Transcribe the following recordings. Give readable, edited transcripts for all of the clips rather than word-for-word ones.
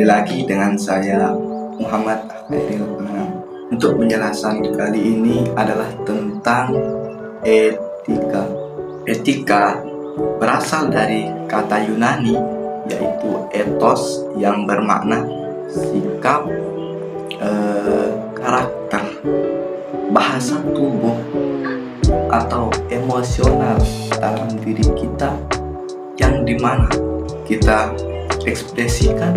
lagi dengan saya Muhammad Khairil. Untuk penjelasan kali ini adalah tentang etika. Etika berasal dari kata Yunani yaitu ethos yang bermakna sikap, karakter, bahasa tubuh atau emosional dalam diri kita yang dimana kita ekspresikan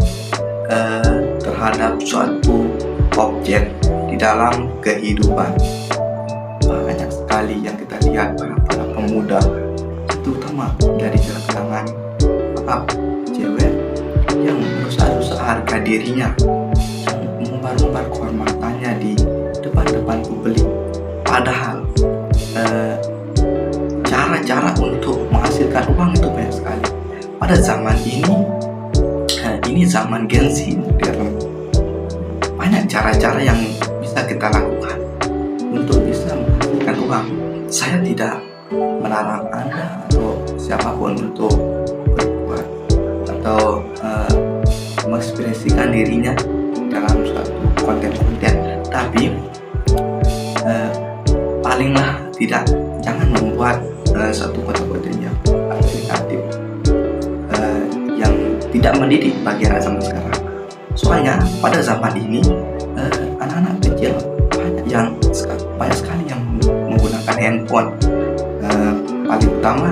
terhadap suatu objek di dalam kehidupan. Banyak sekali yang kita lihat para pemuda, terutama dari kalangan cewek yang merusak harga dirinya, yang mengumbar-umbar kehormatannya di depan publik. Padahal cara-cara untuk menghasilkan uang itu banyak sekali. Pada zaman ini zaman Gen Z, banyak cara-cara yang bisa kita lakukan untuk bisa menghasilkan uang. Saya tidak melarang Anda atau siapapun untuk berbuat atau mengekspresikan dirinya dalam suatu konten-konten, tapi palinglah tidak, jangan membuat suatu konten yang negatif, yang tidak mendidik bagi anak zaman sekarang. Soalnya pada zaman ini anak-anak kecil banyak sekali yang menggunakan handphone. Paling utama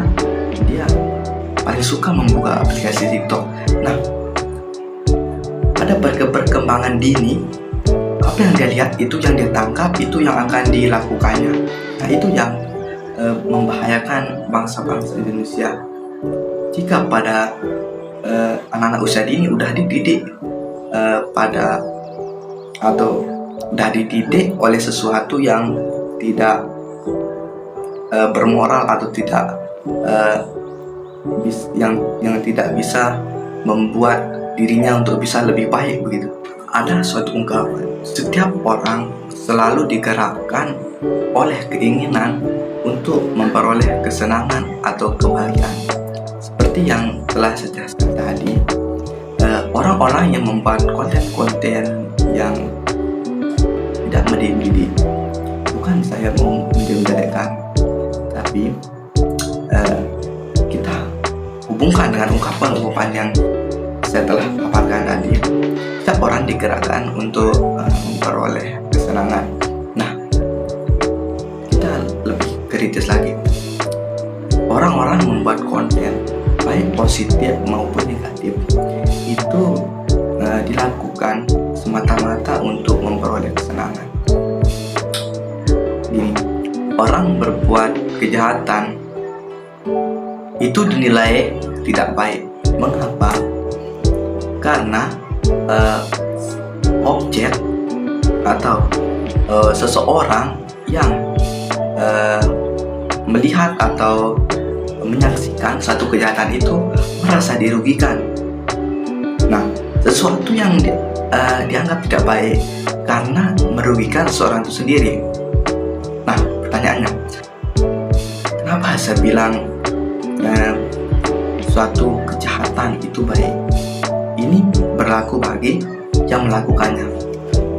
dia paling suka membuka aplikasi TikTok. Nah, pada perkembangan dini, apa yang dia lihat itu yang dia tangkap, itu yang akan dilakukannya. Nah, itu yang membahayakan bangsa-bangsa Indonesia. Jika pada anak-anak usia dini udah dididik dididik oleh sesuatu yang tidak bermoral atau tidak yang tidak bisa membuat dirinya untuk bisa lebih baik begitu. Ada suatu ungkapan, setiap orang selalu digerakkan oleh keinginan untuk memperoleh kesenangan atau kebahagiaan. Seperti yang telah saya jelaskan tadi, orang-orang yang membuat konten-konten yang tidak mendidik, bukan saya mau menjelek-jelekan, tapi kita hubungkan dengan ungkapan yang saya telah paparkan tadi. Setiap orang digerakkan untuk memperoleh kesenangan. Nah, kita lebih kritis lagi. Orang-orang membuat konten baik positif maupun negatif itu dilakukan semata-mata untuk memperoleh kesenangan. Gini, orang berbuat kejahatan itu dinilai tidak baik. Mengapa? Karena objek atau seseorang yang melihat atau menyaksikan satu kejahatan itu merasa dirugikan. Nah, sesuatu yang dianggap tidak baik karena merugikan seorang itu sendiri. Nah, pertanyaannya, kenapa saya bilang suatu kejahatan itu baik? Ini berlaku bagi yang melakukannya.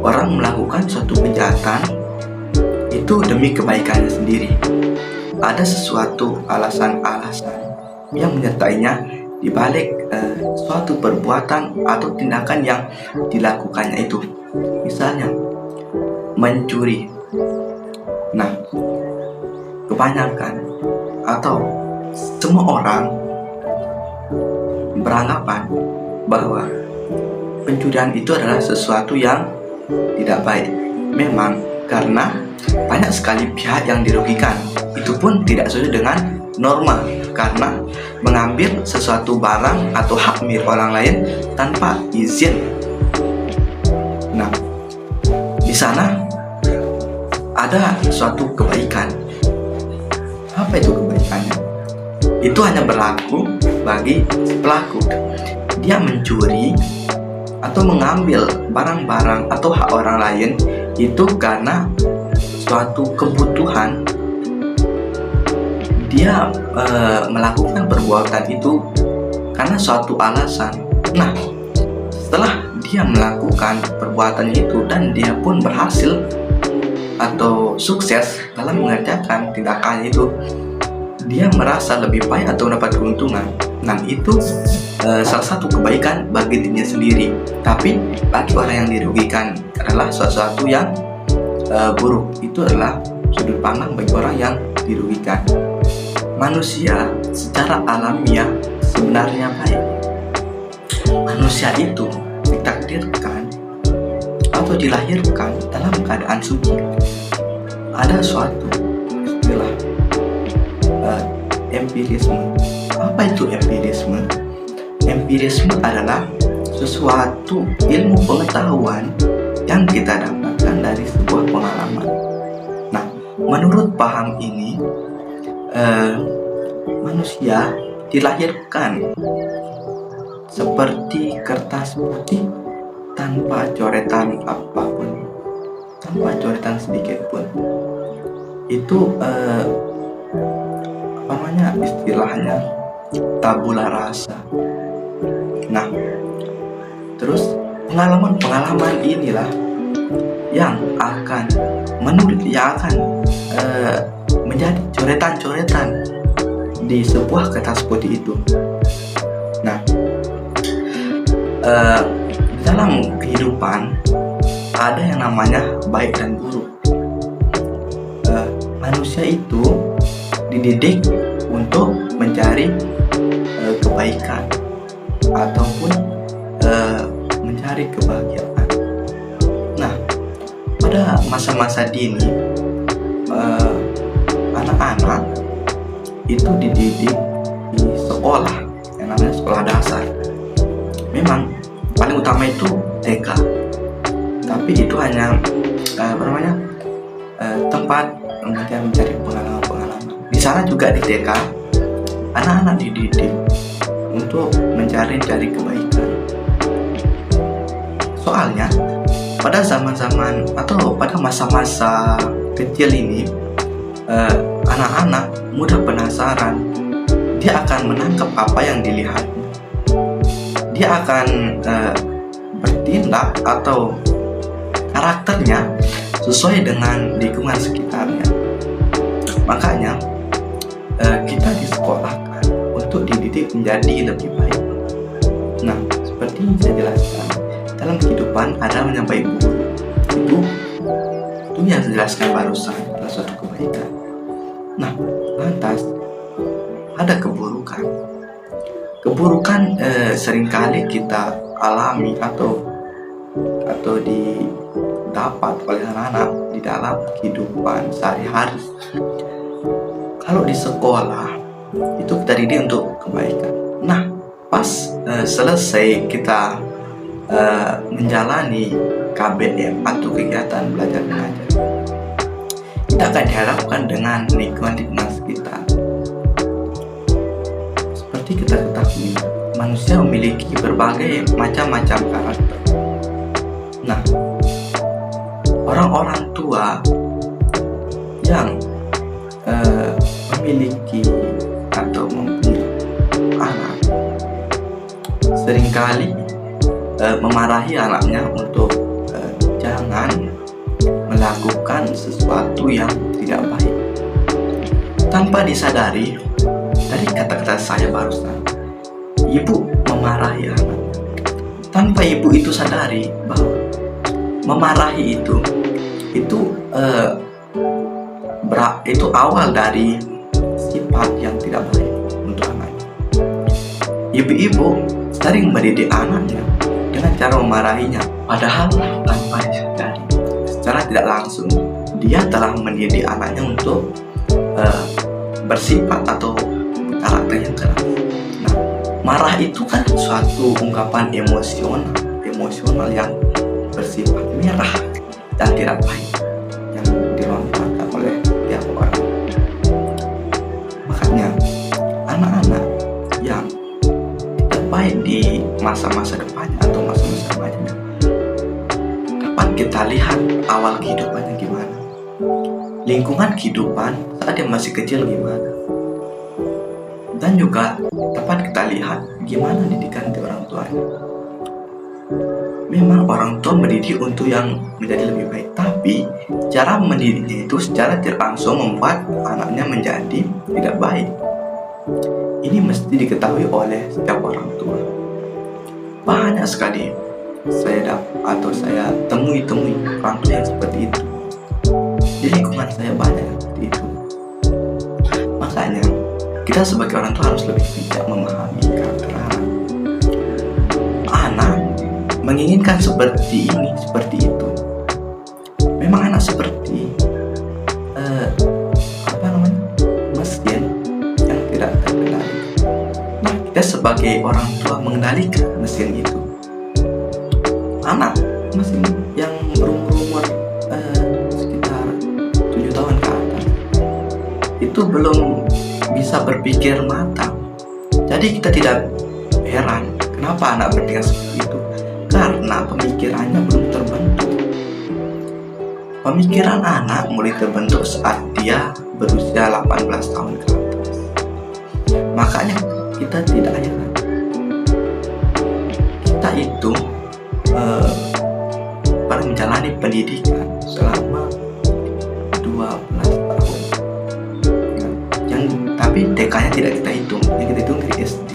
Orang melakukan suatu kejahatan itu demi kebaikannya sendiri. Ada sesuatu alasan-alasan yang menyertainya di balik suatu perbuatan atau tindakan yang dilakukannya itu. Misalnya mencuri. Nah, kebanyakan atau semua orang beranggapan bahwa pencurian itu adalah sesuatu yang tidak baik. Memang karena banyak sekali pihak yang dirugikan. Itu pun tidak sesuai dengan norma, karena mengambil sesuatu barang atau hak milik orang lain tanpa izin. Nah, di sana ada suatu kebaikan. Apa itu kebaikannya? Itu hanya berlaku bagi pelaku. Dia mencuri atau mengambil barang-barang atau hak orang lain itu karena suatu kebutuhan. Dia melakukan perbuatan itu karena suatu alasan. Nah, setelah dia melakukan perbuatannya itu dan dia pun berhasil atau sukses dalam mengerjakan tindakannya itu, dia merasa lebih baik atau mendapat keuntungan. Dan itu salah satu kebaikan bagi dirinya sendiri. Tapi bagi orang yang dirugikan adalah sesuatu yang buruk. Itu adalah sudut pandang bagi orang yang dirugikan. Manusia secara alamiah sebenarnya baik. Manusia itu ditakdirkan atau dilahirkan dalam keadaan suci. Ada suatu istilah empirisme. Apa itu empirisme? Empirisme adalah sesuatu ilmu pengetahuan yang kita dapatkan dari sebuah pengalaman. Nah, menurut paham ini, manusia dilahirkan seperti kertas putih tanpa coretan apapun, tanpa coretan sedikit pun. Itu istilahnya tabula rasa. Nah, terus pengalaman inilah yang akan menjadi coretan-coretan di sebuah kertas putih itu. Nah, dalam kehidupan ada yang namanya baik dan buruk. Manusia itu dididik untuk mencari kebaikan ataupun mencari kebahagiaan. Nah, pada masa-masa dini, anak-anak itu dididik di sekolah yang namanya sekolah dasar. Memang paling utama itu TK, tapi itu hanya tempat mereka mencari pengalaman-pengalaman. Di sana juga di TK, anak-anak dididik untuk mencari kebaikan. Soalnya pada zaman-zaman atau pada masa-masa kecil ini, anak-anak mudah penasaran. Dia akan menangkap apa yang dilihatnya. Dia akan bertindak atau karakternya sesuai dengan lingkungan sekitarnya. Makanya kita disekolahkan untuk dididik menjadi lebih baik. Nah, seperti yang saya jelaskan, dalam kehidupan ada yang baik buruk. Itu yang saya jelaskan barusan adalah suatu kebaikan. Nah, lantas ada keburukan. Keburukan seringkali kita alami atau didapat oleh anak-anak di dalam kehidupan sehari-hari. Kalau di sekolah itu kita didik untuk kebaikan. Nah, pas selesai kita menjalani KBM atau kegiatan belajar mengajar, kita akan dihadapkan dengan lingkungan sekitar. Seperti kita ketahui, manusia memiliki berbagai macam-macam karakter. Nah, orang-orang tua yang memiliki atau mempunyai anak seringkali memarahi anaknya untuk jangan melakukan sesuatu yang tidak baik. Tanpa disadari, dari kata-kata saya barusan, ibu memarahi anak. Tanpa ibu itu sadari bahwa memarahi itu awal dari sifat yang tidak baik untuk anaknya. Ibu-ibu sering mendidik anaknya dengan cara memarahinya, padahal tanpa disadari, secara tidak langsung dia telah mendidik anaknya untuk bersifat atau karakter yang keras. Nah, marah itu kan suatu ungkapan emosional yang bersifat merah dan tidak baik yang dilontarkan oleh tiap orang. Makanya anak-anak yang tidak baik di masa-masa depannya atau masa-masa remajanya dapat kita lihat awal kehidupannya gimana, lingkungan kehidupan saat dia masih kecil gimana, dan juga dapat kita lihat gimana didikan dari orang tuanya. Memang orang tua mendidik untuk yang menjadi lebih baik, tapi cara mendidiknya itu secara tidak langsung membuat anaknya menjadi tidak baik. Ini mesti diketahui oleh setiap orang tua. Banyak sekali saya temui orang tua yang seperti itu. Di lingkungan saya banyak yang seperti itu. Makanya kita sebagai orang tua harus lebih bijak memahami karena anak menginginkan seperti ini, seperti itu. Memang anak seperti mesin yang tidak terkendali. Nah, kita sebagai orang tua mengendalikan mesin itu. Anak mesin yang berumur sekitar 7 tahun ke atas itu belum bisa berpikir matang. Jadi kita tidak heran kenapa anak bertindak seperti itu, karena pemikirannya belum terbentuk. Pemikiran anak mulai terbentuk saat dia berusia 18 tahun ke atas. Makanya kita tidak heran kita itu pernah menjalani pendidikan selama 12 tahun. Tapi TK-nya tidak kita hitung, yang kita hitung dari SD.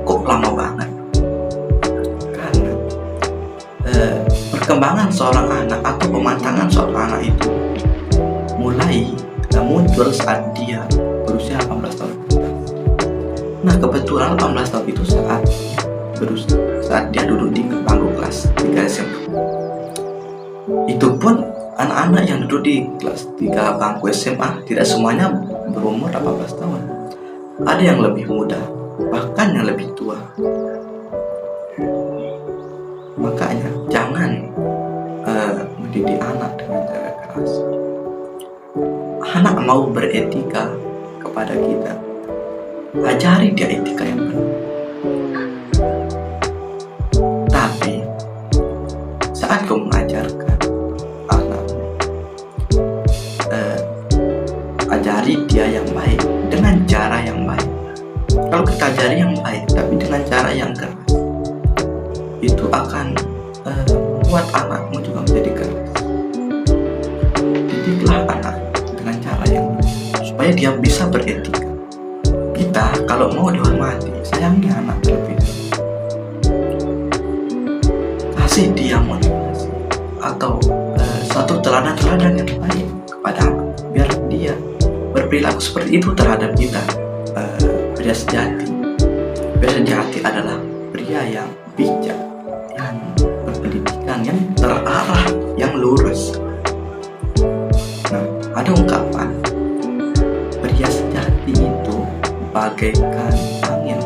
Kok lama banget? Karena perkembangan seorang anak atau pematangan seorang anak itu mulai muncul saat dia berusia 18 tahun. Nah, kebetulan 18 tahun itu saat dia duduk di bangku kelas 3 SMP. Itu pun anak-anak yang duduk di kelas 3 bangku SMA tidak semuanya berumur 18 tahun. Ada yang lebih muda, bahkan yang lebih tua. Makanya jangan mendidik anak dengan cara keras. Anak mau beretika kepada kita, ajari dia etika yang benar. Tapi saat kau mengajarkan anak, ajari dia yang baik dengan cara yang baik. Kalau kita ajari yang baik tapi dengan cara yang keras, itu akan membuat anakmu juga menjadi keras. Didiklah anak dengan cara yang baik supaya dia bisa beretika. Kita kalau mau dihormati, sayangi anak terlebih dahulu. Kasih dia motivasi atau suatu teladan-teladan yang baik kepada anak, biar dia berperilaku seperti itu terhadap kita. Pria sejati adalah pria yang bijak, yang berpendidikan, yang terarah, yang lurus. Nah, ada ungkapan pria sejati itu bagaikan angin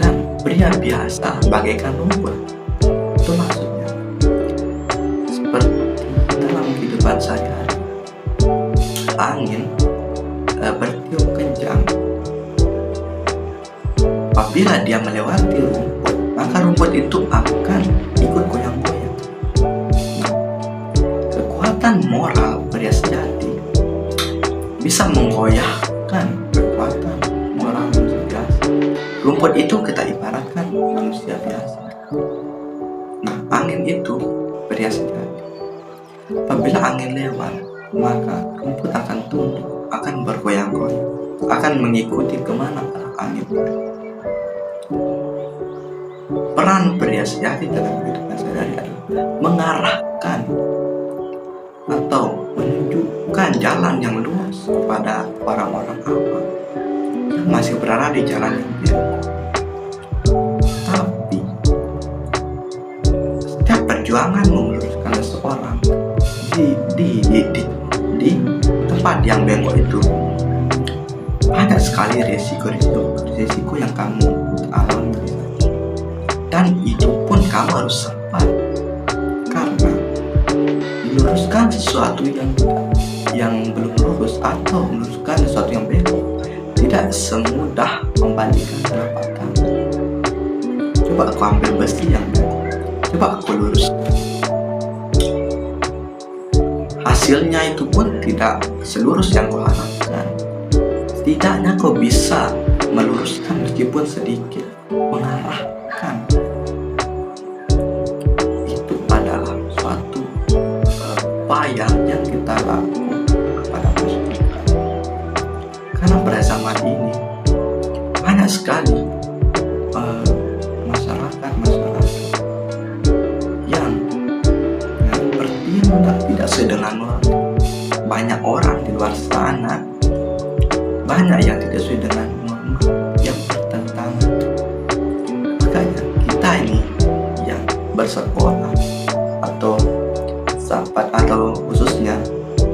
dan pria biasa bagaikan rumput. Itu maksudnya seperti dalam kehidupan sehari-hari, angin bertiup kencang. Apabila dia melewati rumput, maka rumput itu akan ikut goyang-goyang. Nah, kekuatan moral pria sejati bisa menggoyahkan kekuatan moral manusia biasa. Rumput itu kita ibaratkan manusia biasa. Nah, angin itu pria sejati. Apabila angin lewat, maka rumput akan tunduk, akan bergoyang-goyang, akan mengikuti kemana arah angin. Peran pria sejati dalam kehidupan sehari-hari adalah mengarahkan atau menunjukkan jalan yang lurus kepada orang-orang awam yang masih berada di jalan yang biru. Tapi setiap perjuangan meluruskan seseorang di tempat yang bengkok itu, banyak sekali resiko yang kamu alami. Dan itu pun kamu harus sabar, karena meluruskan sesuatu yang belum lurus atau meluruskan sesuatu yang bengkok tidak semudah membandingkan telapak tangan. Coba aku ambil besi yang bengkok, coba aku luruskan. Hasilnya itu pun tidak selurus yang kau harapkan. Setidaknya kau bisa meluruskan meskipun sedikit, mengarahkan tingkah laku pada masyarakat. Karena pada zaman ini banyak sekali masyarakat yang berilmu tidak sesuai dengan norma. Banyak orang di luar sana, banyak yang tidak sesuai dengan norma, yang bertentangan. Makanya kita ini yang bersekolah atau sahabat atau khususnya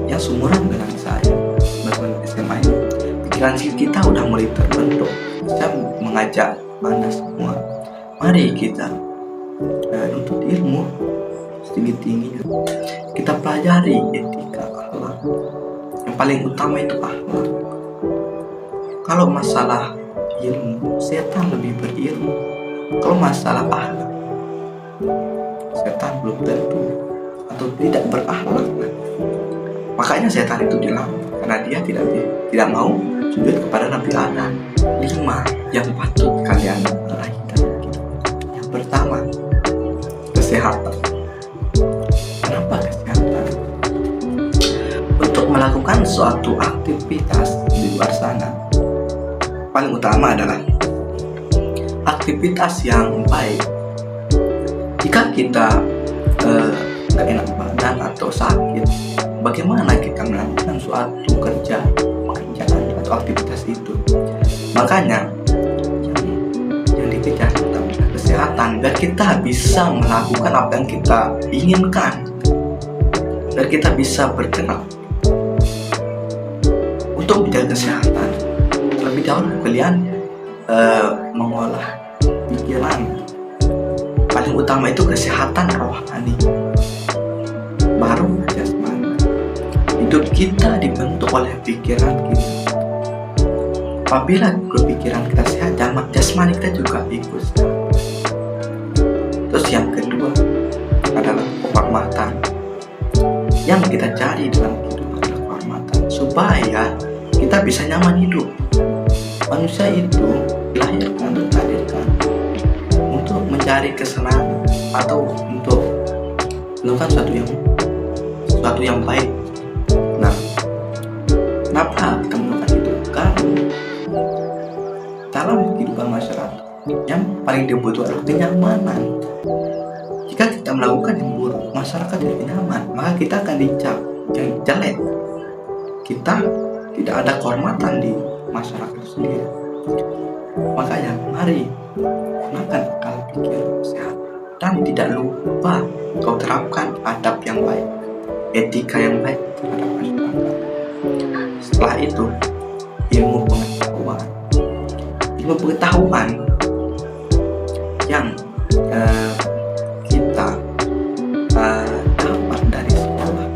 yang seumuran dengan saya bersekolah SMA ini, pikiran kita udah mulai terbentuk. Saya mengajak Anda semua, mari kita untuk ilmu setinggi-tingginya. Kita pelajari etika, akhlak. Yang paling utama itu akhlak. Kalau masalah ilmu, setan lebih berilmu. Kalau masalah akhlak, setan belum tentu atau tidak berakhlak. Makanya setan itu dilawan karena dia tidak mau sujud kepada Nabi Adam. 5 yang patut kalian raih dalam hidup. Yang pertama, kesehatan. Kenapa kesehatan? Untuk melakukan suatu aktivitas di luar sana, paling utama adalah aktivitas yang baik. Jika kita gak enak badan atau sakit, bagaimana kita melakukan suatu pekerjaan atau aktivitas itu? Makanya yang dikejar adalah kesehatan, biar kita bisa melakukan apa yang kita inginkan, biar kita bisa bergerak. Untuk menjaga kesehatan, lebih dahulu kalian mengolah pikiran. Paling utama itu kesehatan rohani, baru jasmani. Hidup kita dibentuk oleh pikiran kita. Apabila kepikiran kita sehat, jasmani kita juga ikut sehat. Terus yang kedua adalah kehormatan. Yang kita cari dalam hidup adalah kehormatan, supaya kita bisa nyaman hidup. Manusia itu dilahirkan dan ditakdirkan untuk mencari kesenangan atau untuk melakukan sesuatu yang baik. Nah, kenapa kita melakukan itu? Karena dalam kehidupan masyarakat yang paling dibutuhkan adalah kenyamanan. Jika kita melakukan yang buruk, masyarakat tidak nyaman, maka kita akan dicap yang jelek. Kita tidak ada kehormatan di masyarakat itu sendiri. Makanya mari gunakan akal pikir sehat dan tidak lupa kau terapkan adab yang baik, etika yang baik terhadap masyarakat. Setelah itu ilmu pengetahuan yang kita dapat dari sekolah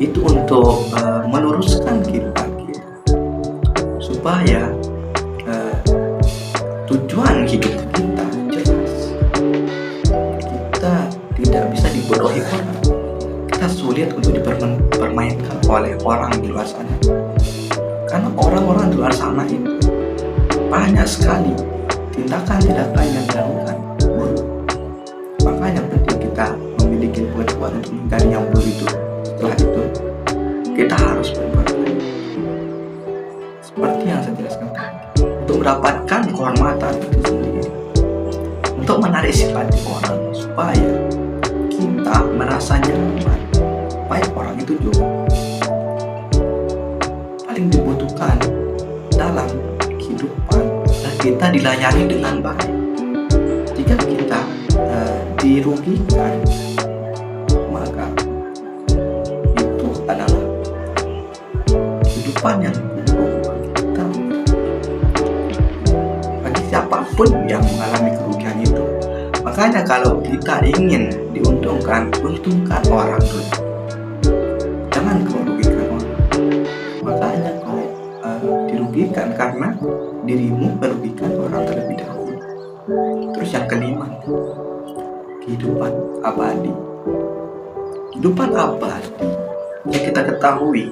itu untuk meluruskan kehidupan kita, supaya tujuan hidup kita jelas. Kita tidak bisa dibodohi orang. Kita sulit untuk dipermainkan oleh orang di luar sana, karena orang-orang di luar sana itu banyak sekali tindakan-tindakan yang dilakukan buruk. Makanya penting kita memiliki pengetahuan untuk menghindari yang buruk itu. Setelah itu kita harus berbuat baik, seperti yang saya jelaskan tadi, untuk mendapatkan kehormatan itu sendiri, untuk menarik simpati orang, supaya kita merasa nyaman. Baik orang itu juga paling dibutuhkan dalam kehidupan, dan kita dilayani dengan baik. Jika kita dirugikan, maka itu adalah kehidupan yang buruk kita. Bagi siapapun yang mengalami kerugian itu, makanya kalau kita ingin diuntungkan, untungkan orang dulu, jangan kau rugikan orang. Makanya kau dirugikan karena dirimu merugikan orang terlebih dahulu. Terus yang kelima, kehidupan abadi. Kehidupan abadi yang kita ketahui,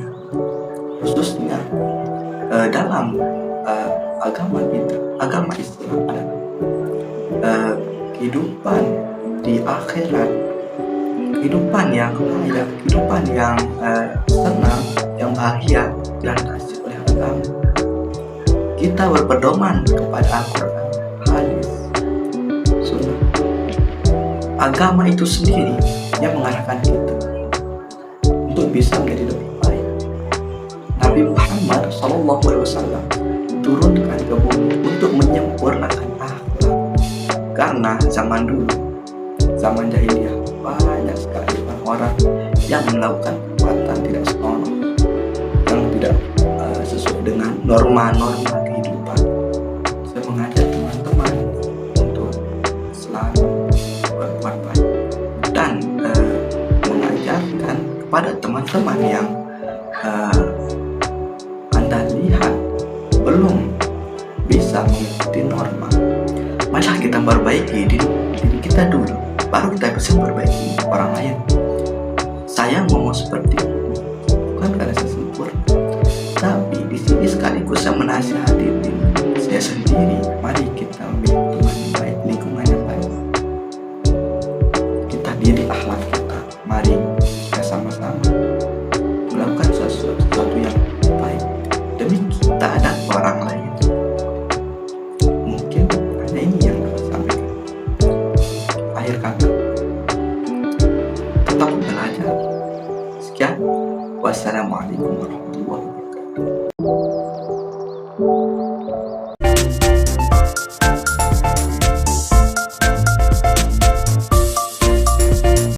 khususnya dalam agama kita, agama Islam, adalah kehidupan di akhirat kehidupan yang layak, kehidupan yang senang, yang bahagia dan kasih oleh agama. Kita berpedoman kepada Al-Quran, hadis, sunnah. Agama itu sendiri yang mengarahkan kita untuk bisa menjadi lebih baik. Nabi Muhammad SAW turunkan ke bumi untuk menyempurnakan akhlak. Karena zaman dulu, zaman jahiliyah, banyak sekali orang-orang yang melakukan perbuatan tidak senonoh, yang tidak sesuai dengan norma-norma kehidupan. Saya mengajak teman-teman untuk selalu berbuat baik dan mengajarkan kepada teman-teman yang Anda lihat belum bisa mengikuti norma, mari kita perbaiki diri kita dulu, baru kita bisa perbaiki orang lain. Saya ngomong seperti ini bukan karena saya sempurna, tapi di sini sekaligus saya menasihati diri saya sendiri. Mari kita ambil teman yang baik, lingkungan yang baik. Kita didik akhlak kita. Mari kita sama-sama melakukan sesuatu yang baik demi kita dan orang lain. Mungkin hanya ini yang dapat sampaikan. Akhir kata, tetap belajar. Sekian, wassalamualaikum warahmatullahi wabarakatuh.